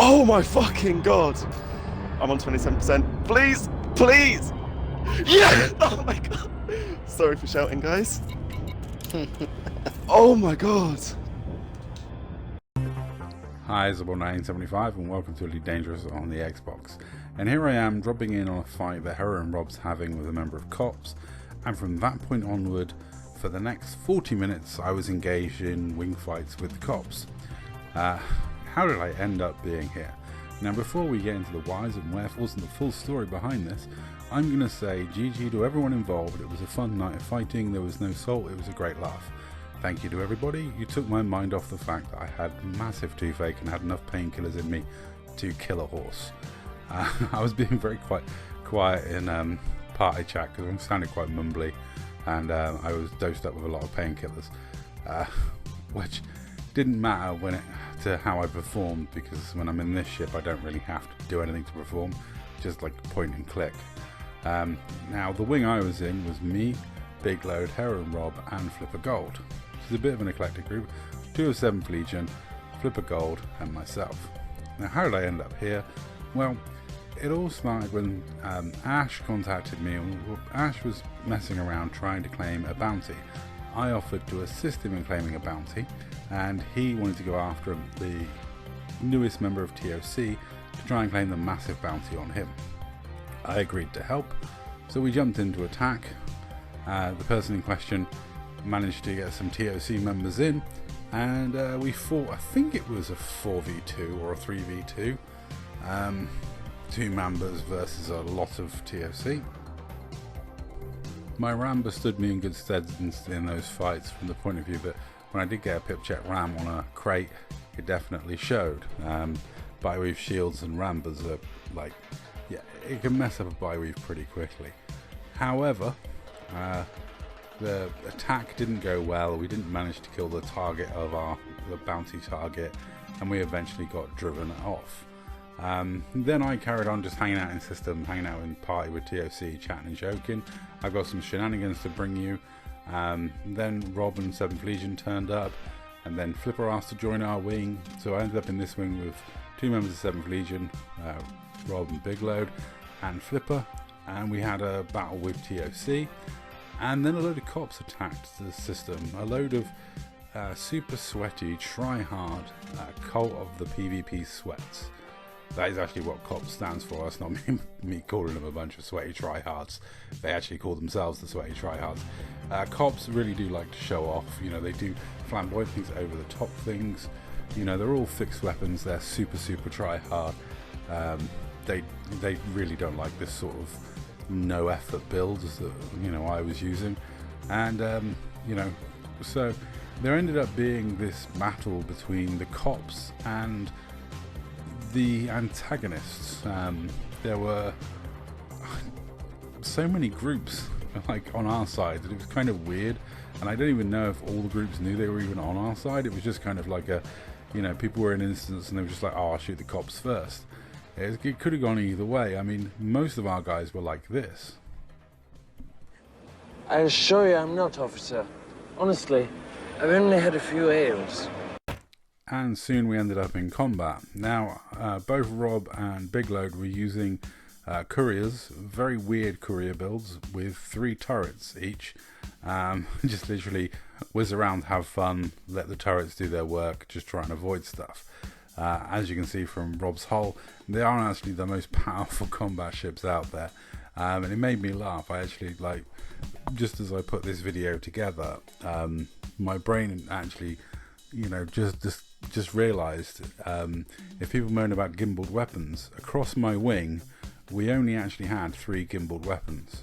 Oh my fucking god! I'm on 27%. Please, please! Yeah! Oh my god! Sorry for shouting, guys. Oh my god! Hi, Isabel1975 and welcome to Elite Dangerous on the Xbox. And here I am dropping in on a fight that Her0inRob's having with a member of Cops, and from that point onward, for the next 40 minutes I was engaged in wing fights with the Cops. How did I end up being here? Now before we get into the whys and wherefores and the full story behind this, I'm going to say GG to everyone involved. It was a fun night of fighting, there was no salt, it was a great laugh. Thank you to everybody. You took my mind off the fact that I had massive toothache and had enough painkillers in me to kill a horse. I was being very quiet in party chat because I'm sounding quite mumbly, and I was dosed up with a lot of painkillers, which didn't matter to how I performed, because when I'm in this ship I don't really have to do anything to perform, just like point and click. Now the wing I was in was me, BeGreatorBeBaits, Her0inRob and Flipper Gold. This is a bit of an eclectic group, 2 of 7th Legion, Flipper Gold and myself. Now how did I end up here? Well, it all started when Ash contacted me. Ash was messing around trying to claim a bounty. I offered to assist him in claiming a bounty, and he wanted to go after the newest member of TOC to try and claim the massive bounty on him. I agreed to help, so we jumped into attack. The person in question managed to get some TOC members in, and we fought, I think it was a 4v2 or a 3v2, 2 members versus a lot of TOC. My Ramba stood me in good stead in those fights, from the point of view that when I did get a pip check ram on a crate, it definitely showed. Bioweave shields and Rambas are like, yeah, it can mess up a bioweave pretty quickly. However, the attack didn't go well. We didn't manage to kill the target of the bounty target, and we eventually got driven off. Then I carried on just hanging out in system, hanging out in party with TOC, chatting and joking. I got some shenanigans to bring you. Then Rob and 7th Legion turned up, and then Flipper asked to join our wing, so I ended up in this wing with 2 members of 7th Legion, Rob and Bigload and Flipper, and we had a battle with TOC, and then a load of Cops attacked the system. A load of super sweaty, try-hard cult of the PvP sweats. That is actually what COPS stands for. That's not me calling them a bunch of sweaty tryhards. They actually call themselves the sweaty tryhards. COPS really do like to show off. You know, they do flamboyant things, over the top things. You know, they're all fixed weapons. They're super tryhard. They really don't like this sort of no effort builds that, you know, I was using. And you know, so there ended up being this battle between the COPS and the antagonists. There were so many groups like on our side that it was kind of weird, and I don't even know if all the groups knew they were even on our side. It was just kind of like a, you know, people were in instance and they were just like, oh, I'll shoot the Cops first. It could have gone either way. I mean, most of our guys were like this. I assure you I'm not, officer. Honestly, I've only had a few ales. And soon we ended up in combat. Now, both Rob and Bigload were using couriers, very weird courier builds with 3 turrets each. Just literally whiz around, have fun, let the turrets do their work, just try and avoid stuff. As you can see from Rob's hull, they are actually the most powerful combat ships out there. And it made me laugh. I actually, like, just as I put this video together, my brain actually, you know, just realized, if people moan about gimbaled weapons, across my wing we only actually had 3 gimbaled weapons.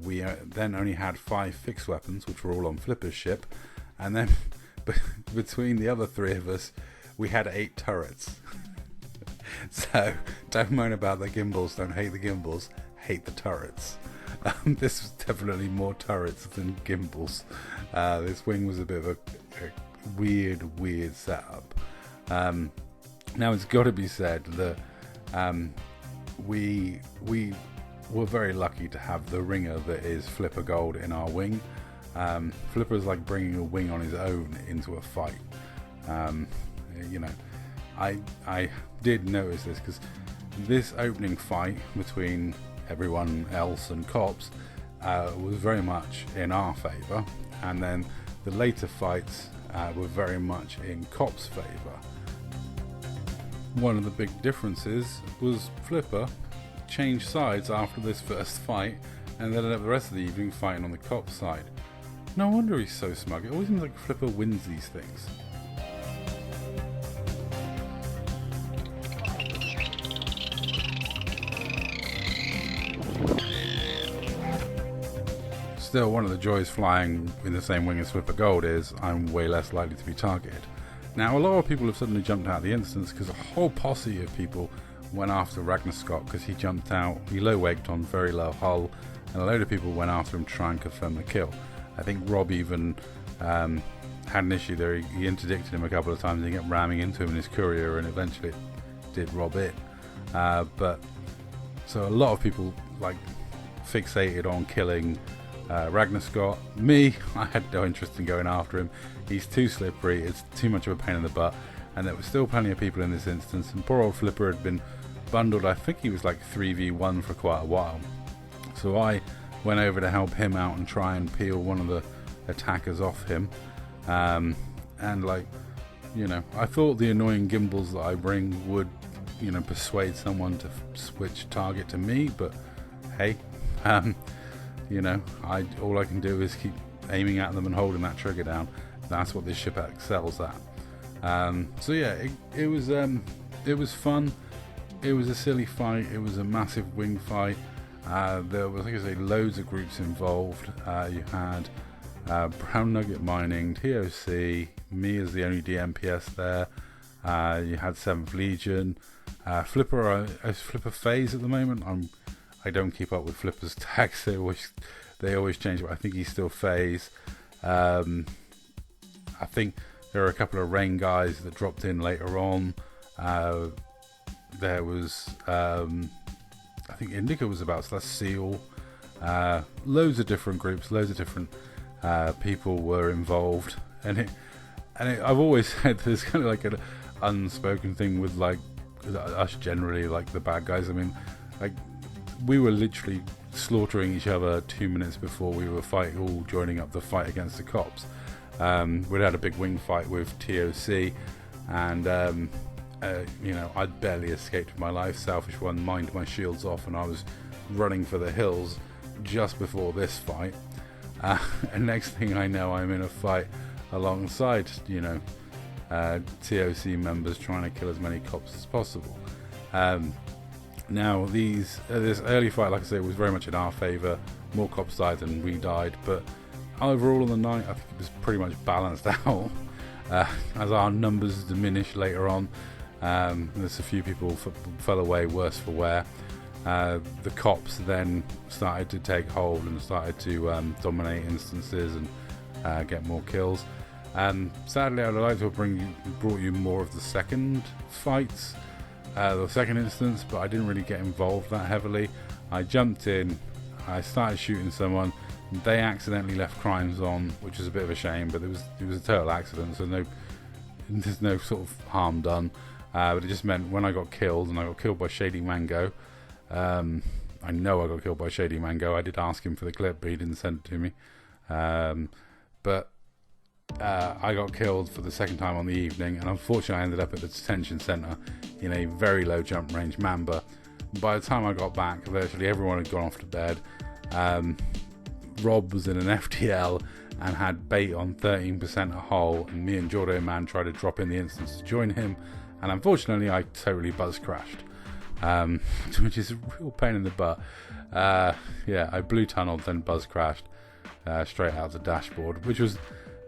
We then only had 5 fixed weapons, which were all on Flipper's ship, and then between the other 3 of us we had 8 turrets. So don't moan about the gimbals, don't hate the gimbals, hate the turrets. This was definitely more turrets than gimbals. This wing was a bit of a weird setup. Now it's got to be said that we were very lucky to have the ringer that is Flipper Gold in our wing. Flipper's like bringing a wing on his own into a fight. You know, I did notice this, because this opening fight between everyone else and cops was very much in our favour, and then the later fights were very much in cops' favour. One of the big differences was Flipper changed sides after this first fight, and then the rest of the evening fighting on the cops' side. No wonder he's so smug. It always seems like Flipper wins these things. Still, one of the joys flying in the same wing as Flipper Gold is I'm way less likely to be targeted. Now, a lot of people have suddenly jumped out of the instance because a whole posse of people went after Ragnar Scott because he jumped out, he low-waked on very low hull, and a load of people went after him to try and confirm the kill. I think Rob even had an issue there. He interdicted him a couple of times and he kept ramming into him in his courier, and eventually it did Rob in. But so a lot of people like fixated on killing Ragnar Scott. Me, I had no interest in going after him. He's too slippery, it's too much of a pain in the butt, and there were still plenty of people in this instance, and poor old Flipper had been bundled. I think he was like 3v1 for quite a while, so I went over to help him out and try and peel one of the attackers off him, and like, you know, I thought the annoying gimbals that I bring would, you know, persuade someone to switch target to me, but hey, you know, all I can do is keep aiming at them and holding that trigger down. That's what this ship excels at. So yeah, it was fun. It was a silly fight. It was a massive wing fight. There was, like I say, loads of groups involved. You had Brown Nugget Mining, TOC, me as the only DMPS there. You had 7th Legion, Flipper. Flipper phase at the moment. I don't keep up with Flipper's tags. They always change, but I think he's still phase. I think there are a couple of rain guys that dropped in later on. There was, I think Indica was about, so that's Seal. Loads of different groups, loads of different people were involved, and I've always said there's kind of like an unspoken thing with like us generally, like the bad guys. I mean, like, we were literally slaughtering each other 2 minutes before we were all joining up the fight against the cops. We'd had a big wing fight with TOC, and you know, I'd barely escaped with my life. Selfish One mined my shields off, and I was running for the hills just before this fight. And next thing I know, I'm in a fight alongside, you know, TOC members trying to kill as many cops as possible. Now, this early fight, like I say, was very much in our favour. More cops died than we died, but overall on the night, I think it was pretty much balanced out. As our numbers diminished later on, there's a few people fell away worse for wear. The cops then started to take hold and started to dominate instances and get more kills. Sadly, I'd like to have brought you more of the second fights, the second instance, but I didn't really get involved that heavily. I jumped in, I started shooting someone, they accidentally left crimes on, which is a bit of a shame, but it was a total accident, so there's no sort of harm done. But it just meant when I got killed, and I got killed by Shady Mango, I know I got killed by Shady Mango. I did ask him for the clip, but he didn't send it to me. But I got killed for the second time on the evening, and unfortunately I ended up at the detention centre in a very low jump range Mamba. By the time I got back, virtually everyone had gone off to bed. Rob was in an FTL and had bait on 13% a hull, and me and Jordo Man tried to drop in the instance to join him, and unfortunately I totally buzz crashed, which is a real pain in the butt. Yeah, I blue tunneled, then buzz crashed straight out the dashboard, which was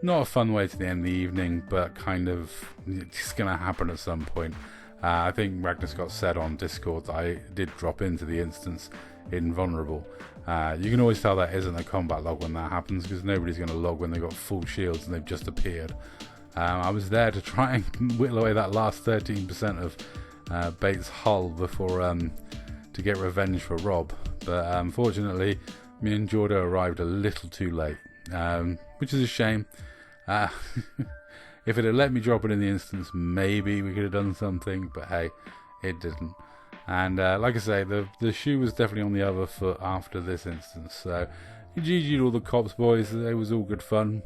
not a fun way to end the evening, but kind of it's going to happen at some point. I think Ragnar Scott said on Discord that I did drop into the instance in vulnerable. You can always tell that isn't a combat log when that happens, because nobody's going to log when they've got full shields and they've just appeared. I was there to try and whittle away that last 13% of Bates' hull before to get revenge for Rob, but unfortunately me and Jordo arrived a little too late, which is a shame. If it had let me drop it in the instance, maybe we could have done something, but hey, it didn't. And like I say, the shoe was definitely on the other foot after this instance. So GG'd all the cops, boys. It was all good fun.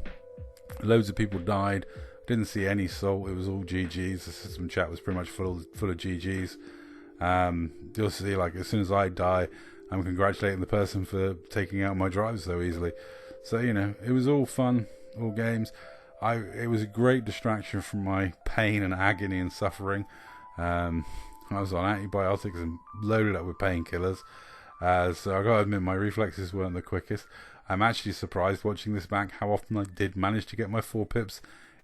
Loads of people died. Didn't see any salt. It was all GG's. The system chat was pretty much full of GG's. You'll see, like, as soon as I die, I'm congratulating the person for taking out my drive so easily. So, you know, it was all fun, all games. It was a great distraction from my pain and agony and suffering. I was on antibiotics and loaded up with painkillers. So I gotta admit, my reflexes weren't the quickest. I'm actually surprised watching this back how often I did manage to get my 4 pips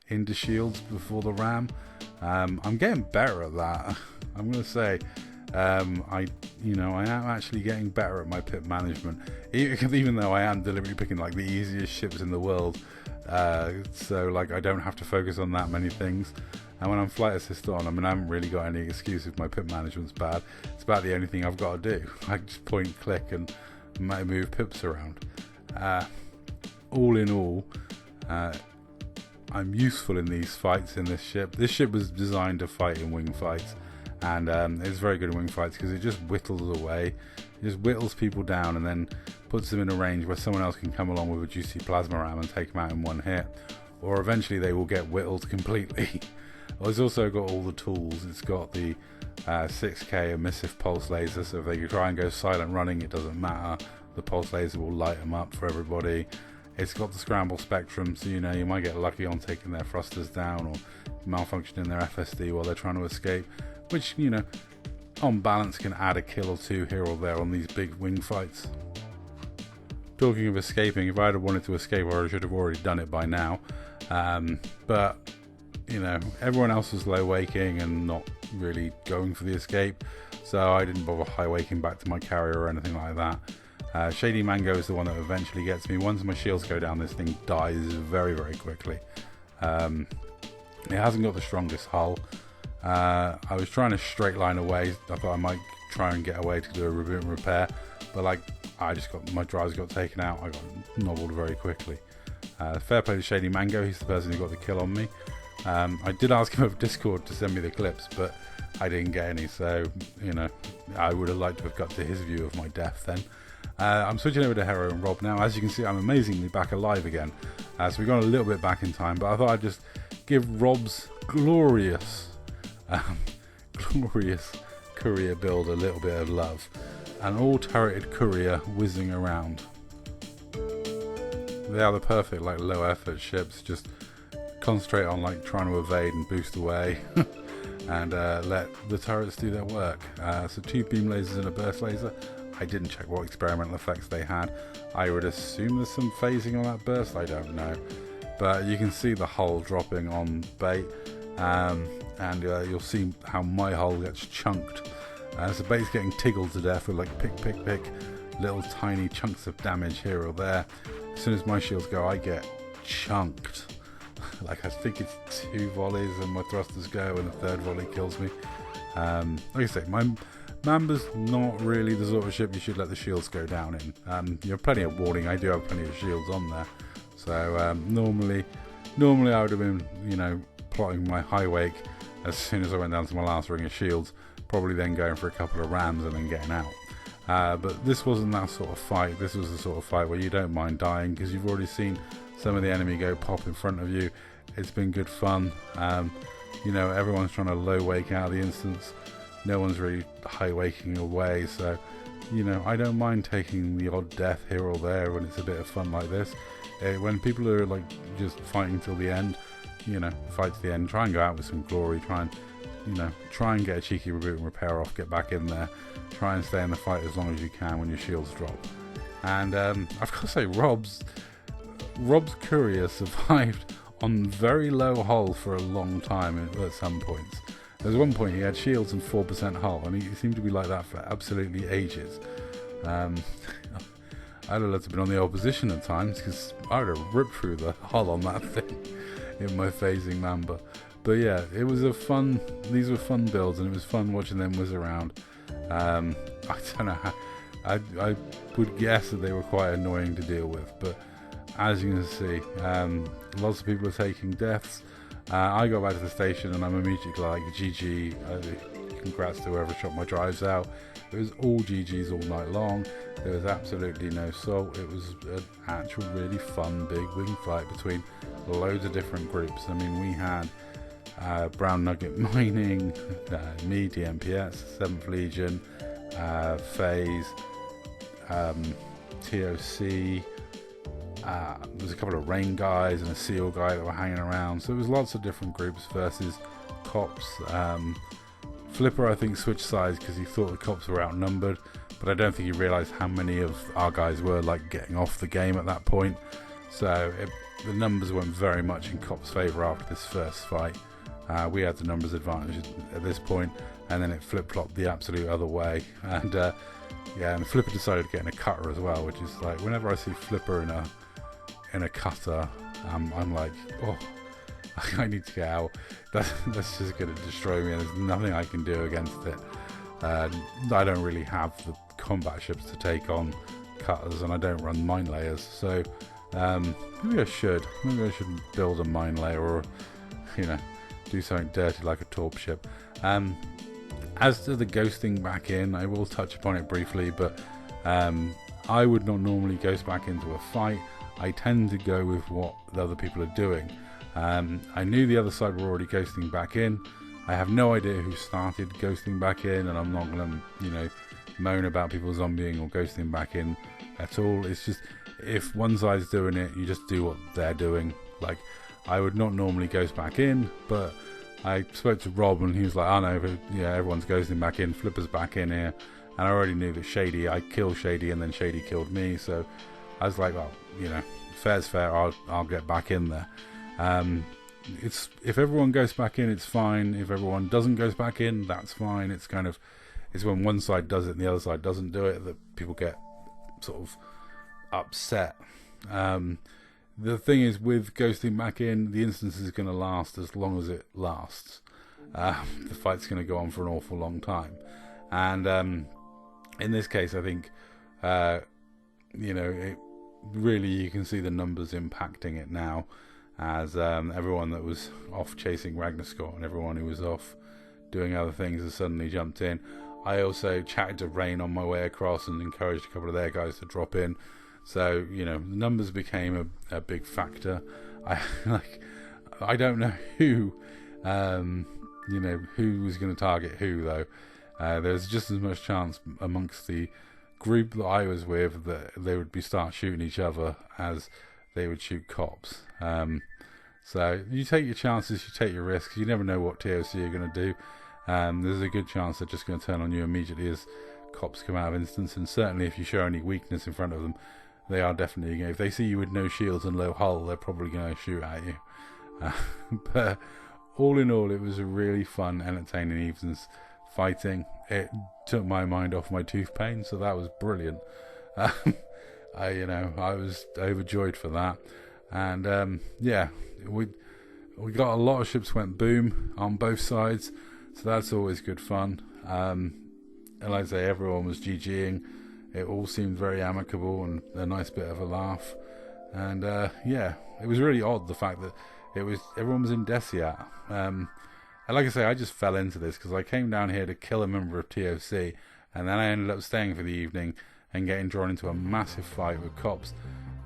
into shields before the ram. I'm getting better at that. I'm gonna say, I am actually getting better at my pip management, even though I am deliberately picking like the easiest ships in the world. So like I don't have to focus on that many things. And when I'm flight assist on, I haven't really got any excuse if my pip management's bad. It's about the only thing I've got to do. I just point, click, and move pips around. All in all, I'm useful in these fights in this ship. This ship was designed to fight in wing fights, and it's very good in wing fights because it just whittles away. It just whittles people down and then puts them in a range where someone else can come along with a juicy plasma ram and take them out in one hit, or eventually they will get whittled completely. Well, it's also got all the tools. It's got the 6K emissive pulse laser, so if they try and go silent running, it doesn't matter. The pulse laser will light them up for everybody. It's got the scramble spectrum, so you know you might get lucky on taking their thrusters down or malfunctioning their FSD while they're trying to escape, which, you know, on balance can add a kill or two here or there on these big wing fights. Talking of escaping, if I had wanted to escape, I should have already done it by now. But you know, everyone else was low waking and not really going for the escape, so I didn't bother high waking back to my carrier or anything like that. Shady Mango is the one that eventually gets me. Once my shields go down, this thing dies very, very quickly. It hasn't got the strongest hull. I was trying to straight line away. I thought I might try and get away to do a reboot and repair, but like my drives got taken out. I got nobbled very quickly. Fair play to Shady Mango. He's the person who got the kill on me. I did ask him over Discord to send me the clips, but I didn't get any, so you know, I would have liked to have got to his view of my death then. I'm switching over to Her0inRob now. As you can see, I'm amazingly back alive again. So we've gone a little bit back in time, but I thought I'd just give Rob's glorious courier build a little bit of love. An all-turreted courier whizzing around. They are the perfect like low-effort ships. Just concentrate on like trying to evade and boost away and let the turrets do their work. So 2 beam lasers and a burst laser. I didn't check what experimental effects they had. I would assume there's some phasing on that burst, I don't know, but you can see the hull dropping on bait, and you'll see how my hull gets chunked. So bait's getting tickled to death with like pick little tiny chunks of damage here or there. As soon as my shields go, I get chunked. Like I think it's 2 volleys and my thrusters go and the 3rd volley kills me. Like I say, my Mamba's not really the sort of ship you should let the shields go down in. You have plenty of warning. I do have plenty of shields on there. So normally I would have been, you know, plotting my high wake as soon as I went down to my last ring of shields, probably then going for a couple of rams and then getting out. But this wasn't that sort of fight. This was the sort of fight where you don't mind dying because you've already seen some of the enemy go pop in front of you. It's been good fun. You know, everyone's trying to low wake out of the instance. No one's really high waking away, so you know, I don't mind taking the odd death here or there when it's a bit of fun like this. When people are like just fighting till the end, you know, fight to the end, try and go out with some glory, try and get a cheeky reboot and repair off, get back in there, try and stay in the fight as long as you can when your shields drop. And I've got to say, Rob's courier survived on very low hull for a long time at some points. There's one point he had shields and 4% hull, and he seemed to be like that for absolutely ages. I'd have loved to have been on the opposition at times, because I would have ripped through the hull on that thing in my phasing Mamba. But yeah, it was these were fun builds, and it was fun watching them whiz around. I don't know how, I would guess that they were quite annoying to deal with, but as you can see, lots of people are taking deaths. I got back to the station and I'm immediately like, GG, congrats to whoever shot my drives out. It was all GGs all night long. There was absolutely no salt. It was an actual really fun big wing fight between loads of different groups. I mean, we had Brown Nugget Mining, me, DMPS, 7th Legion, FaZe, TOC, there was a couple of Rain guys and a SEAL guy that were hanging around. So it was lots of different groups versus cops. Flipper, I think, switched sides because he thought the cops were outnumbered, but I don't think he realised how many of our guys were like getting off the game at that point. So the numbers went very much in cops' favour after this first fight. We had the numbers advantage at this point, and then it flip-flopped the absolute other way. And yeah, and Flipper decided to get in a cutter as well, which is like, whenever I see Flipper in a cutter, I'm like, oh, I need to get out. That's just going to destroy me, and there's nothing I can do against it. I don't really have the combat ships to take on cutters, and I don't run mine layers, so maybe I should build a mine layer, or do something dirty like a torp ship. As to the ghosting back in, I will touch upon it briefly, but I would not normally ghost back into a fight. I tend to go with what the other people are doing. I knew the other side were already ghosting back in. I have no idea who started ghosting back in, and I'm not going to, moan about people zombieing or ghosting back in at all. It's just, if one side's doing it, you just do what they're doing. Like, I would not normally ghost back in, but I spoke to Rob and he was like, oh no, but yeah, everyone's ghosting back in, Flipper's back in here. And I already knew that I killed Shady and then Shady killed me, so I was like, well, fair's fair, I'll get back in there. It's, if everyone goes back in, it's fine. If everyone doesn't goes back in, that's fine. It's kind of, it's when one side does it and the other side doesn't do it that people get sort of upset. The thing is, with ghosting back in, the instance is going to last as long as it lasts. The fight's going to go on for an awful long time, and in this case, I think it really, you can see the numbers impacting it now, as everyone that was off chasing Ragnar Scott and everyone who was off doing other things has suddenly jumped in. I also chatted to Rain on my way across and encouraged a couple of their guys to drop in. So, the numbers became a big factor. I don't know who, who was going to target who, though. There's just as much chance amongst the group that I was with that they would start shooting each other as they would shoot cops. So you take your chances, you take your risks. You never know what TOC are going to do. There's a good chance they're just going to turn on you immediately as cops come out of instance, and certainly if you show any weakness in front of them, they are definitely, if they see you with no shields and low hull, they're probably going to shoot at you. But all in all, it was a really fun, entertaining evening's fighting. It took my mind off my tooth pain, so that was brilliant. I was overjoyed for that. And yeah, we got a lot of ships went boom on both sides, so that's always good fun. And like I say, everyone was GGing. It all seemed very amicable and a nice bit of a laugh. And yeah, it was really odd, the fact that everyone was in Desiat. And like I say, I just fell into this because I came down here to kill a member of TOC, and then I ended up staying for the evening and getting drawn into a massive fight with cops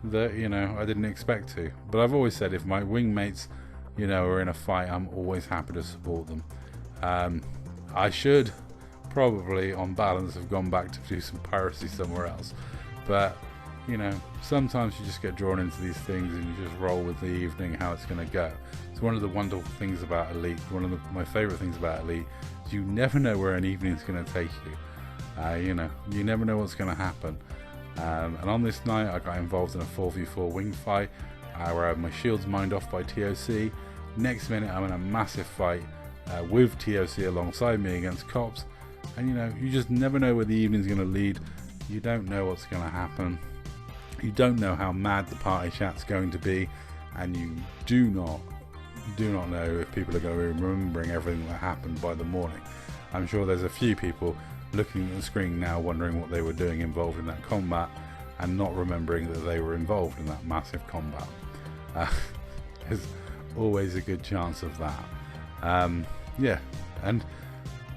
that I didn't expect to. But I've always said, if my wingmates are in a fight, I'm always happy to support them. I should probably, on balance, have gone back to do some piracy somewhere else, but sometimes you just get drawn into these things and you just roll with the evening, how it's going to go. It's one of the wonderful things about Elite. One of my favourite things about Elite is you never know where an evening's going to take you. You never know what's going to happen. And on this night, I got involved in a 4v4 wing fight where I had my shields mined off by TOC. Next minute, I'm in a massive fight with TOC alongside me against cops. And you just never know where the evening's going to lead. You don't know what's going to happen. You don't know how mad the party chat's going to be, and you do not know if people are going to be remembering everything that happened by the morning. I'm sure there's a few people looking at the screen now wondering what they were doing involved in that combat and not remembering that they were involved in that massive combat. always a good chance of that. Yeah, and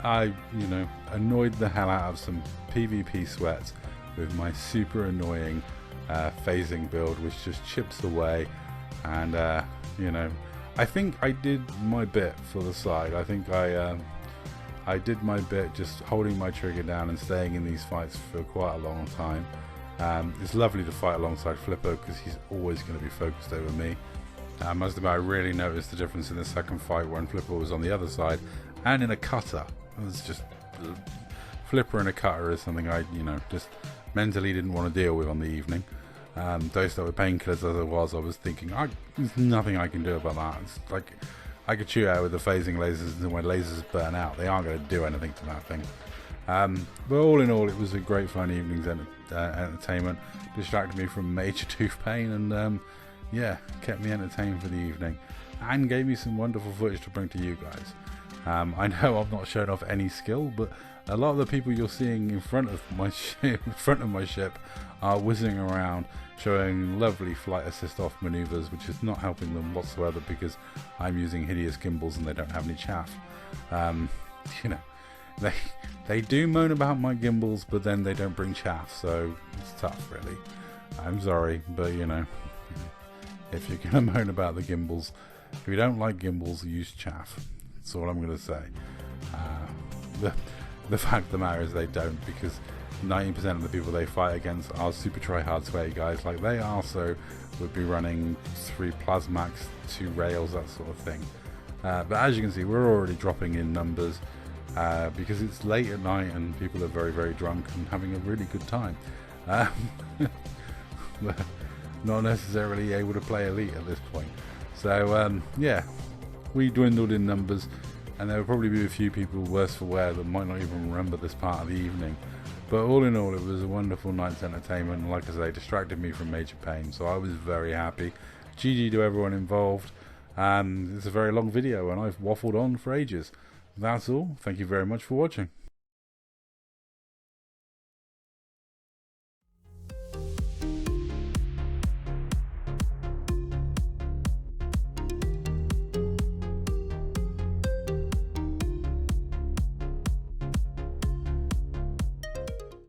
I, annoyed the hell out of some PvP sweats with my super annoying phasing build, which just chips away. And I think I did my bit for the side. I think I did my bit just holding my trigger down and staying in these fights for quite a long time. It's lovely to fight alongside Flippo because he's always going to be focused over me. I must admit, I really noticed the difference in the second fight when Flipper was on the other side and in a cutter. It was just Flipper in a cutter is something I just mentally didn't want to deal with on the evening. Dosed up with painkillers as I was thinking, there's nothing I can do about that. It's like I could shoot out with the phasing lasers, and when lasers burn out, they aren't going to do anything to that thing. But all in all, it was a great fun evening's entertainment. Distracted me from major tooth pain, and yeah, kept me entertained for the evening, and gave me some wonderful footage to bring to you guys. I know I'm not showing off any skill, but a lot of the people you're seeing in front of my ship, are whizzing around, showing lovely flight assist off maneuvers, which is not helping them whatsoever because I'm using hideous gimbals and they don't have any chaff. They do moan about my gimbals, but then they don't bring chaff, so it's tough, really. I'm sorry, but if you're going to moan about the gimbals, if you don't like gimbals, use chaff. That's all I'm going to say. The fact of the matter is they don't, because 90% of the people they fight against are super try-hard sweaty guys like they are, so would be running 3 plasmax, 2 rails, that sort of thing. But as you can see, we're already dropping in numbers because it's late at night and people are very, very drunk and having a really good time. But not necessarily able to play elite at this point. So yeah, we dwindled in numbers, and there will probably be a few people worse for wear that might not even remember this part of the evening. But all in all, it was a wonderful night's entertainment, and like I say, distracted me from major pain, so I was very happy. GG to everyone involved. It's a very long video and I've waffled on for ages. That's all. Thank you very much for watching.